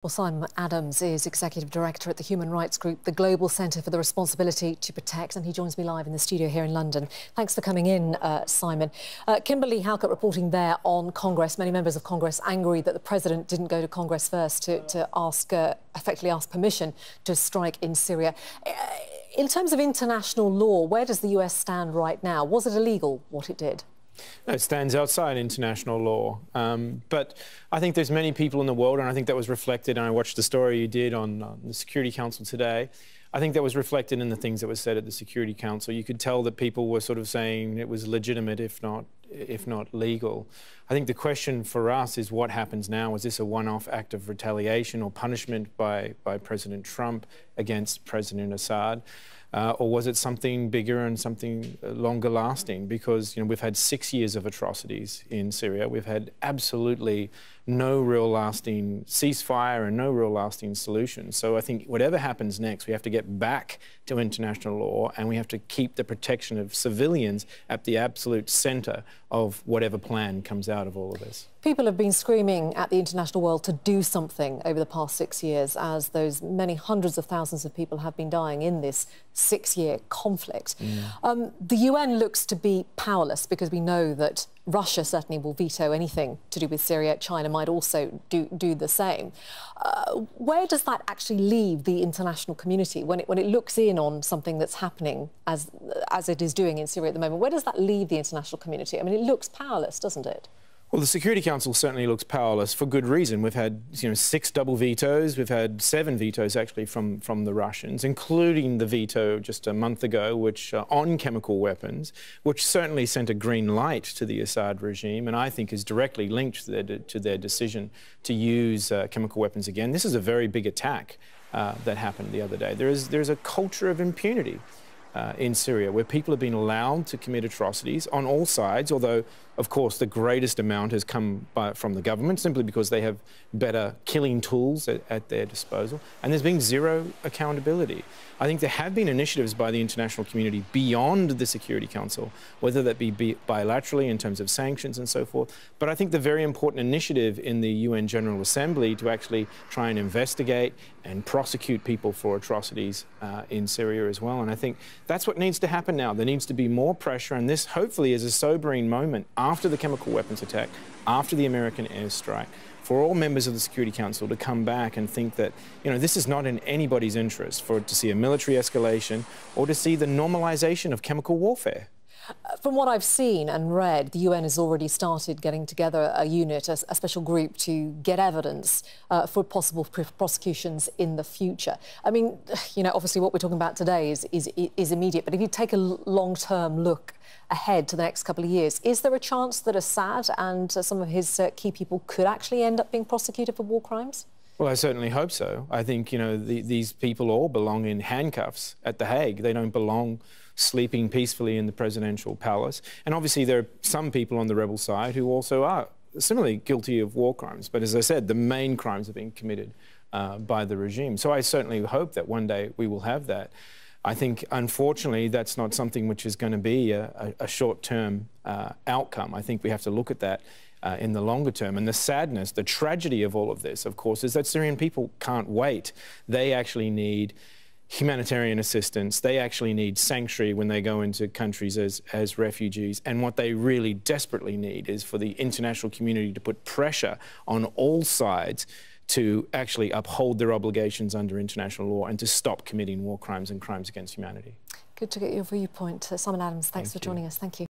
Well, Simon Adams is Executive Director at the human rights group, the Global Centre for the Responsibility to Protect, and he joins me live in the studio here in London. Thanks for coming in, Simon. Kimberly Halkett reporting there on Congress. Many members of Congress angry that the President didn't go to Congress first to effectively ask permission to strike in Syria. In terms of international law, where does the US stand right now? Was it illegal, what it did? No, it stands outside international law. But I think there's many people in the world, and I think that was reflected, and I watched the story you did on the Security Council today. I think that was reflected in the things that were said at the Security Council. You could tell that people were sort of saying it was legitimate, if not legal. I think the question for us is what happens now? Is this a one-off act of retaliation or punishment by President Trump against President Assad? Or was it something bigger and something longer lasting? Because, we've had 6 years of atrocities in Syria. We've had absolutely no real lasting ceasefire and no real lasting solution. So I think whatever happens next, we have to get back to international law, and we have to keep the protection of civilians at the absolute centre of whatever plan comes out of all of this. People have been screaming at the international world to do something over the past 6 years, as those many hundreds of thousands of people have been dying in this 6-year conflict. The UN looks to be powerless because we know that Russia certainly will veto anything to do with Syria. China might also do the same. Where does that actually leave the international community when it looks in on something that's happening as it is doing in Syria at the moment? Where does that leave the international community? I mean, it looks powerless, doesn't it? Well, the Security Council certainly looks powerless for good reason. We've had 6 double vetoes. We've had 7 vetoes actually from the Russians, including the veto just a month ago, which on chemical weapons, which certainly sent a green light to the Assad regime, and I think is directly linked to their decision to use chemical weapons again. This is a very big attack that happened the other day. There's a culture of impunity in Syria, where people have been allowed to commit atrocities on all sides, although, of course, the greatest amount has come from the government, simply because they have better killing tools at their disposal, and there's been zero accountability. I think there have been initiatives by the international community beyond the Security Council, whether that be bilaterally in terms of sanctions and so forth, but I think the very important initiative in the UN General Assembly to actually try and investigate and prosecute people for atrocities in Syria as well, and I think that's what needs to happen now. There needs to be more pressure, and this hopefully is a sobering moment after the chemical weapons attack, after the American airstrike, for all members of the Security Council to come back and think that, this is not in anybody's interest for it to see a military escalation or to see the normalization of chemical warfare. From what I've seen and read, the UN has already started getting together a unit, a special group, to get evidence for possible prosecutions in the future. I mean, obviously what we're talking about today is immediate, but if you take a long-term look ahead to the next couple of years, is there a chance that Assad and some of his key people could actually end up being prosecuted for war crimes? Well, I certainly hope so. I think, these people all belong in handcuffs at The Hague. They don't belong sleeping peacefully in the presidential palace. And obviously there are some people on the rebel side who also are similarly guilty of war crimes. But as I said, the main crimes are being committed by the regime. So I certainly hope that one day we will have that. I think, unfortunately, that's not something which is going to be a short-term outcome. I think we have to look at that in the longer term. And the sadness, the tragedy of all of this, of course, is that Syrian people can't wait. They actually need humanitarian assistance. They actually need sanctuary when they go into countries as refugees. And what they really desperately need is for the international community to put pressure on all sides to actually uphold their obligations under international law and to stop committing war crimes and crimes against humanity. Good to get your viewpoint. Simon Adams, thanks for joining us. Thank you.